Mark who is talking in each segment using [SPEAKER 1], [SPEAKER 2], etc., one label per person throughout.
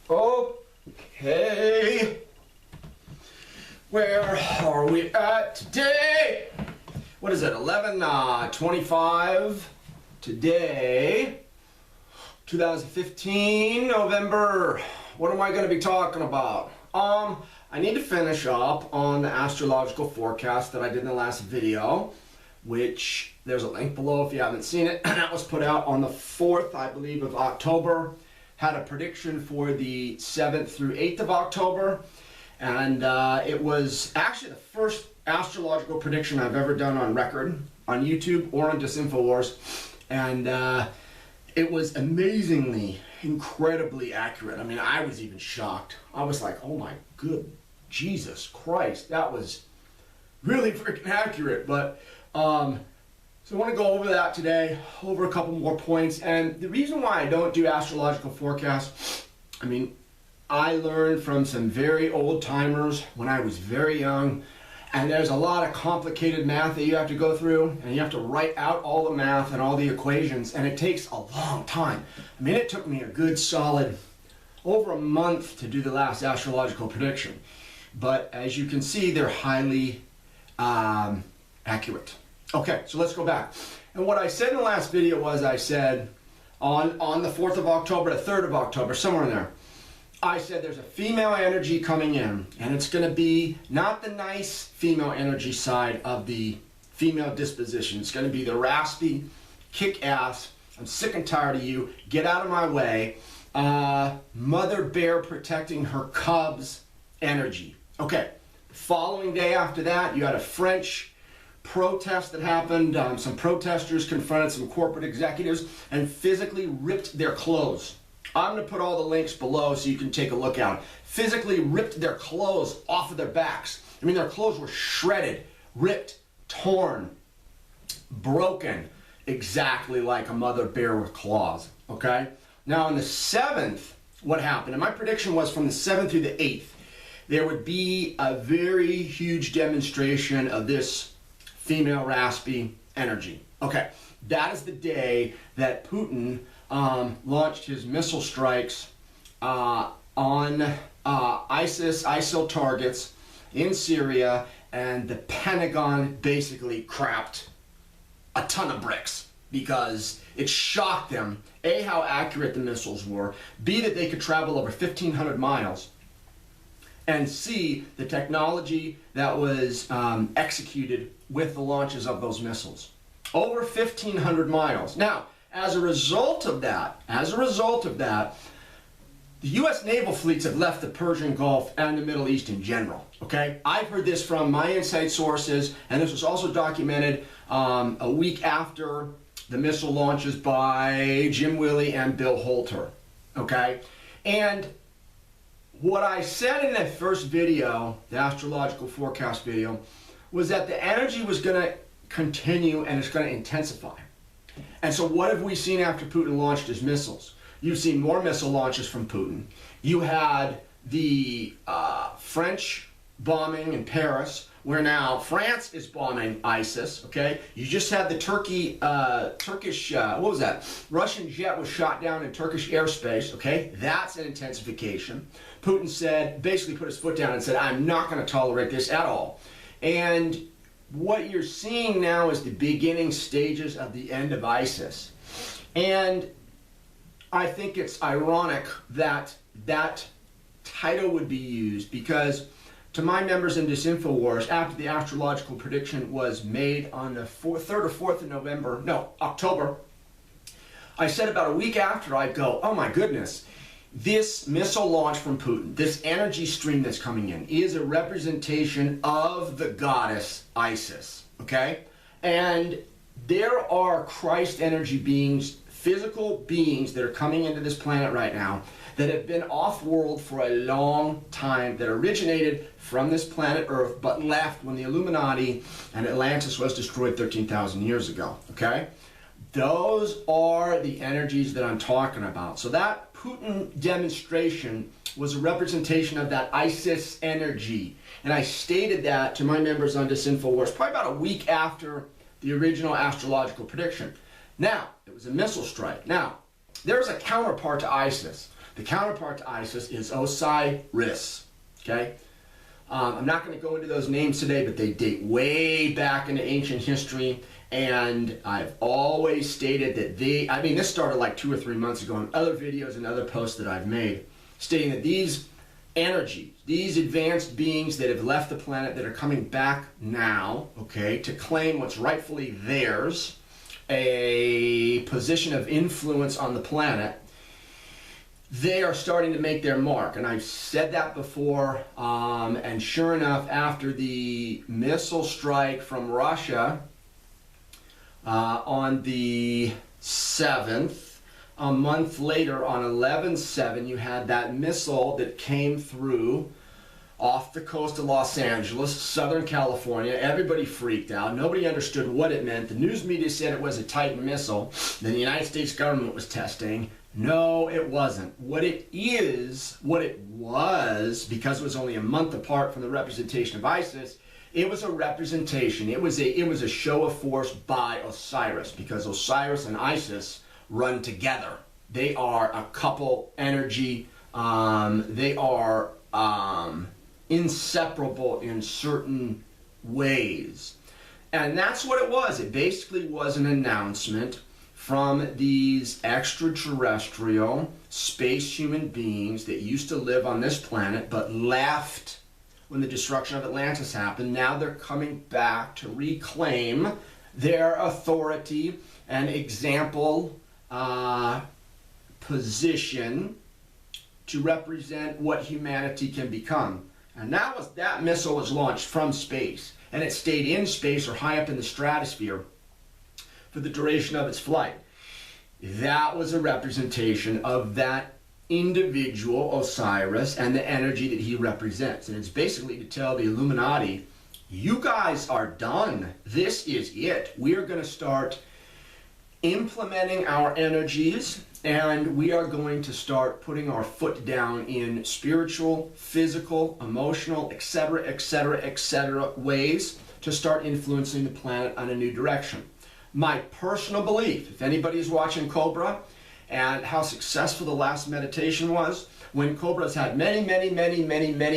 [SPEAKER 1] Okay, where are we at today? What is it, 11:25 today, 2015, November. What am I going to be talking about? I need to finish up on the astrological forecast that I did in the last video, which there's a link below if you haven't seen it. That was put out on the 4th, I believe, of October. Had a prediction for the 7th through 8th of October, and it was actually the first astrological prediction I've ever done on record on YouTube or on Disinfowars, and it was amazingly, incredibly accurate. I mean, I was even shocked. I was like, oh my good Jesus Christ, that was really freaking accurate. But so I want to go over that today, over a couple more points. And the reason why I don't do astrological forecasts, I mean, I learned from some very old timers when I was very young, and there's a lot of complicated math that you have to go through, and you have to write out all the math and all the equations, and it takes a long time. I mean, it took me a good solid over a month to do the last astrological prediction. But as you can see, they're highly accurate. Okay, so let's go back. And what I said in the last video was, I said on the 4th of October, the 3rd of October, somewhere in there, I said there's a female energy coming in, and it's going to be not the nice female energy side of the female disposition. It's going to be the raspy, kick-ass, I'm sick and tired of you, get out of my way, mother bear protecting her cubs energy. Okay, the following day after that, you had a French protest that happened. Some protesters confronted some corporate executives and physically ripped their clothes. I'm going to put all the links below so you can take a look at it. Physically ripped their clothes off of their backs. I mean, their clothes were shredded, ripped, torn, broken, exactly like a mother bear with claws, okay? Now on the 7th, what happened? And my prediction was from the 7th through the 8th, there would be a very huge demonstration of this female raspy energy. Okay, that is the day that Putin launched his missile strikes on ISIL targets in Syria, and the Pentagon basically crapped a ton of bricks because it shocked them, A, how accurate the missiles were, B, that they could travel over 1,500 miles, and C, the technology that was executed with the launches of those missiles. Over 1,500 miles. Now, as a result of that, the U.S. naval fleets have left the Persian Gulf and the Middle East in general, okay? I've heard this from my inside sources, and this was also documented a week after the missile launches by Jim Willie and Bill Holter, okay? And what I said in that first video, the astrological forecast video, was that the energy was going to continue and it's going to intensify. And so what have we seen after Putin launched his missiles? You've seen more missile launches from Putin. You had the French bombing in Paris, where now France is bombing ISIS, okay? You just had the Turkish, what was that? Russian jet was shot down in Turkish airspace, okay? That's an intensification. Putin said, basically put his foot down and said, I'm not going to tolerate this at all. And what you're seeing now is the beginning stages of the end of ISIS. And I think it's ironic that that title would be used, because to my members in Disinfowars, after the astrological prediction was made on the 3rd or 4th of October, I said about a week after, I'd go, oh my goodness, this missile launch from Putin, this energy stream that's coming in, is a representation of the goddess Isis, okay? And there are Christ energy beings, physical beings that are coming into this planet right now that have been off-world for a long time, that originated from this planet Earth but left when the Illuminati and Atlantis was destroyed 13,000 years ago, okay? Those are the energies that I'm talking about. So that Putin demonstration was a representation of that Isis energy. And I stated that to my members on Disinfowars probably about a week after the original astrological prediction. Now, it was a missile strike. Now, there's a counterpart to Isis. The counterpart to Isis is Osiris, okay? I'm not going to go into those names today, but they date way back into ancient history, and I've always stated that this started like 2 or 3 months ago in other videos and other posts that I've made, stating that these energies, these advanced beings that have left the planet that are coming back now, okay, to claim what's rightfully theirs, a position of influence on the planet, they are starting to make their mark. And I've said that before, and sure enough, after the missile strike from Russia on the 7th, a month later on 11/7, you had that missile that came through off the coast of Los Angeles, Southern California. Everybody freaked out. Nobody understood what it meant. The news media said it was a Titan missile that the United States government was testing. No, it wasn't. What it was, because it was only a month apart from the representation of Isis, it was a representation. It was a show of force by Osiris, because Osiris and Isis run together. They are a couple energy. They are inseparable in certain ways. And that's what it was. It basically was an announcement from these extraterrestrial space human beings that used to live on this planet but left when the destruction of Atlantis happened. Now they're coming back to reclaim their authority and example position to represent what humanity can become. And that missile was launched from space, and it stayed in space or high up in the stratosphere for the duration of its flight. That was a representation of that individual Osiris and the energy that he represents. And it's basically to tell the Illuminati, you guys are done. This is it. We are going to start implementing our energies, and we are going to start putting our foot down in spiritual, physical, emotional, etc., etc., etc. ways to start influencing the planet on a new direction. My personal belief, if anybody is watching Cobra and how successful the last meditation was, when Cobra's had many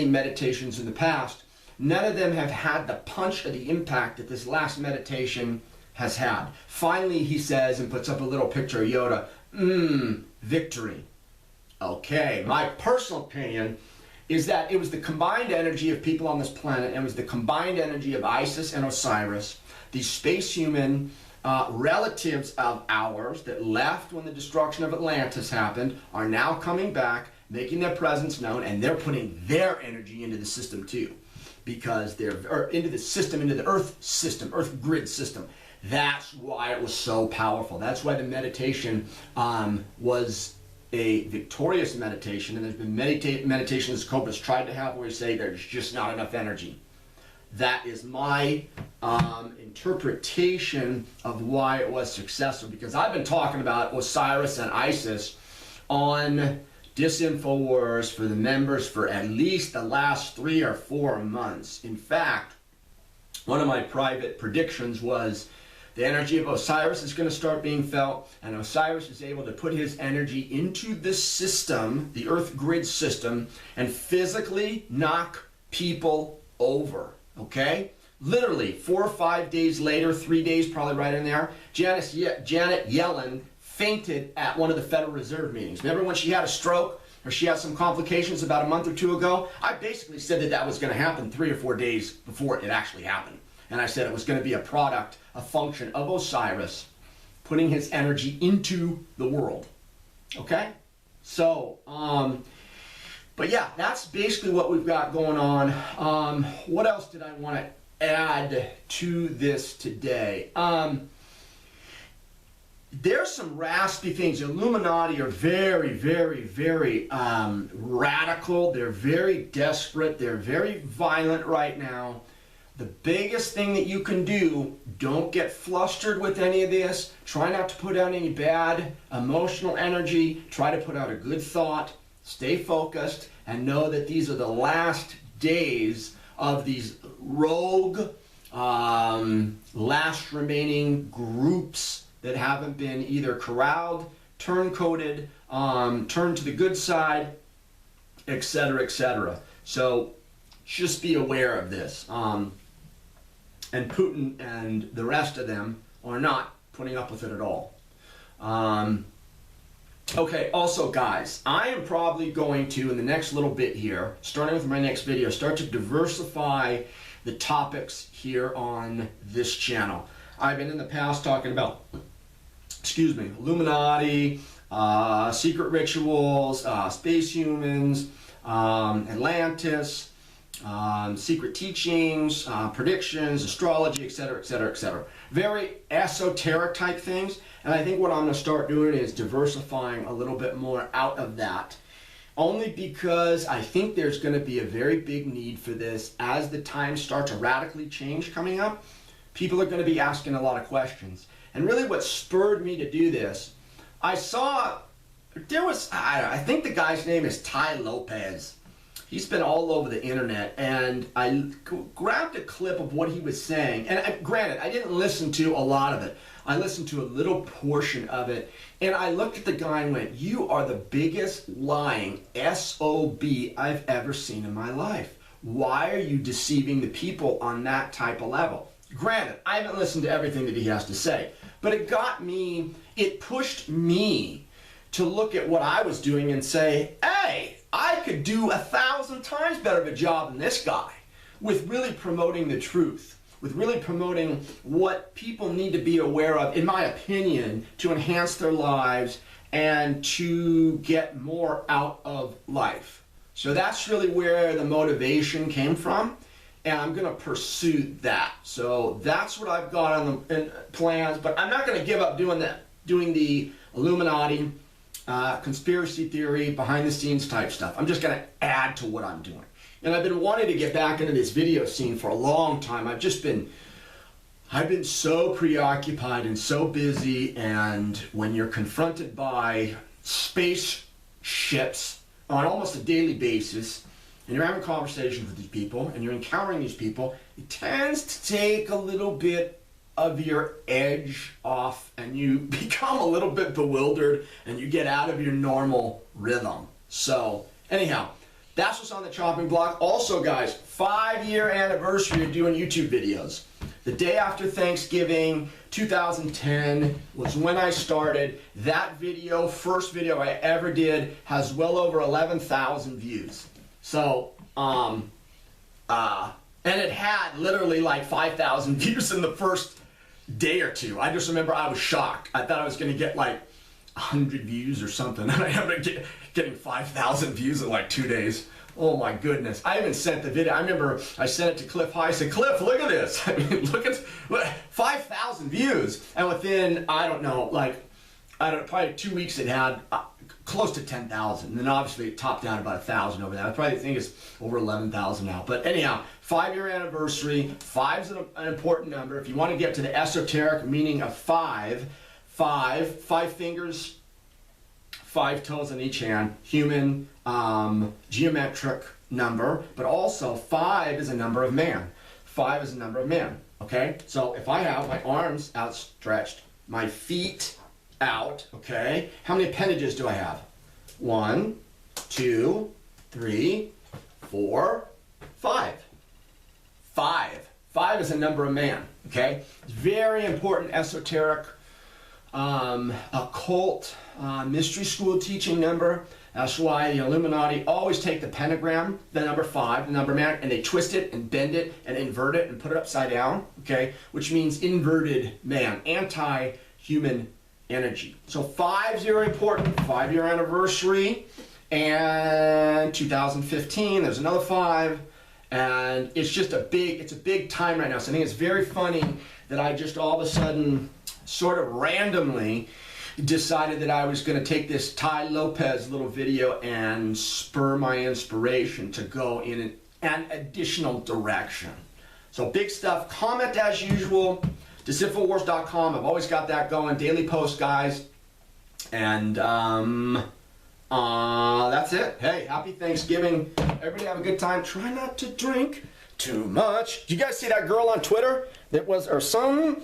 [SPEAKER 1] meditations in the past, none of them have had the punch or the impact that this last meditation has had. Finally, he says, and puts up a little picture of Yoda, victory. Okay, my personal opinion is that it was the combined energy of people on this planet, and it was the combined energy of Isis and Osiris, these space human relatives of ours that left when the destruction of Atlantis happened, are now coming back, making their presence known, and they're putting their energy into the system too, because into the Earth system, Earth grid system. That's why it was so powerful. That's why the meditation was a victorious meditation, and there's been meditations Cobra's tried to have where you say there's just not enough energy. That is my interpretation of why it was successful, because I've been talking about Osiris and Isis on Disinfowars for the members for at least the last 3 or 4 months. In fact, one of my private predictions was the energy of Osiris is going to start being felt, and Osiris is able to put his energy into the system, the Earth grid system, and physically knock people over. Okay? Literally, 4 or 5 days later, 3 days probably right in there, Janet Yellen fainted at one of the Federal Reserve meetings. Remember when she had a stroke or she had some complications about a month or 2 ago? I basically said that was going to happen 3 or 4 days before it actually happened. And I said it was going to be a product, a function of Osiris putting his energy into the world. Okay? So, but yeah, that's basically what we've got going on. What else did I want to add to this today? There's some raspy things. The Illuminati are very radical. They're very desperate. They're very violent right now. The biggest thing that you can do, don't get flustered with any of this. Try not to put out any bad emotional energy. Try to put out a good thought. Stay focused and know that these are the last days of these rogue, last remaining groups that haven't been either corralled, turncoated, turn to the good side, etc., etc. So just be aware of this. And Putin and the rest of them are not putting up with it at all. Okay, also guys, I am probably going to, in the next little bit here, starting with my next video, start to diversify the topics here on this channel. I've been in the past talking about, excuse me, Illuminati, secret rituals, space humans, Atlantis, secret teachings, predictions, astrology, etc., etc., etc. Very esoteric type things, and I think what I'm going to start doing is diversifying a little bit more out of that, only because I think there's going to be a very big need for this as the times start to radically change coming up. People are going to be asking a lot of questions, and really what spurred me to do this, I saw there was, I think the guy's name is Tai Lopez. He's been all over the internet, and I grabbed a clip of what he was saying. And granted, I didn't listen to a lot of it. I listened to a little portion of it, and I looked at the guy and went, "You are the biggest lying SOB I've ever seen in my life. Why are you deceiving the people on that type of level?" Granted, I haven't listened to everything that he has to say, but it got me, it pushed me to look at what I was doing and say, hey, I could do 1,000 times better of a job than this guy with really promoting the truth, with really promoting what people need to be aware of, in my opinion, to enhance their lives and to get more out of life. So that's really where the motivation came from, and I'm going to pursue that. So that's what I've got on the plans, but I'm not going to give up doing that, doing the Illuminati, conspiracy theory, behind the scenes type stuff. I'm just going to add to what I'm doing. And I've been wanting to get back into this video scene for a long time. I've been so preoccupied and so busy, and when you're confronted by spaceships on almost a daily basis, and you're having conversations with these people, and you're encountering these people, it tends to take a little bit of your edge off, and you become a little bit bewildered, and you get out of your normal rhythm. So anyhow, that's what's on the chopping block. Also guys, 5-year anniversary of doing YouTube videos. The day after Thanksgiving 2010 was when I started. That video, first video I ever did, has well over 11,000 views. So and it had literally like 5,000 views in the first day or two. I just remember I was shocked. I thought I was going to get like 100 views or something, and I ended up getting 5,000 views in like 2 days. Oh my goodness. I even sent the video. I remember I sent it to Cliff High. I said, Cliff, look at this. I mean, look at 5,000 views. And within, I don't know, probably 2 weeks it had close to 10,000. And then obviously it topped out about 1,000 over that. I probably think it's over 11,000 now. But anyhow, 5-year anniversary. 5's an important number. If you want to get to the esoteric meaning of 5 fingers, 5 toes on each hand, human, geometric number, but also 5 is a number of man. 5 is a number of man, okay? So if I have my arms outstretched, my feet out, okay? How many appendages do I have? 1, 2, 3, 4, 5. 5 is a number of man, okay? It's very important esoteric, occult, mystery school teaching number. That's why the Illuminati always take the pentagram, the number 5, the number man, and they twist it and bend it and invert it and put it upside down, okay? Which means inverted man, anti-human energy. So 5's very important, 5-year anniversary, and 2015, there's another 5, and it's just it's a big time right now. So I think it's very funny that I just all of a sudden, sort of randomly, decided that I was going to take this Tai Lopez little video and spur my inspiration to go in an additional direction. So big stuff. Comment as usual. DeCifrowars.com. I've always got that going. Daily post, guys. And that's it. Hey, happy Thanksgiving. Everybody have a good time. Try not to drink too much. Did you guys see that girl on Twitter that was, or some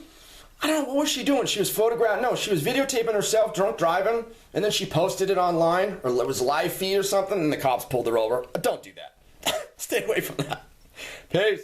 [SPEAKER 1] I don't know, what was she doing? She was photographing, no, she was videotaping herself drunk driving, and then she posted it online, or it was a live feed or something, and the cops pulled her over. Don't do that. Stay away from that. Peace.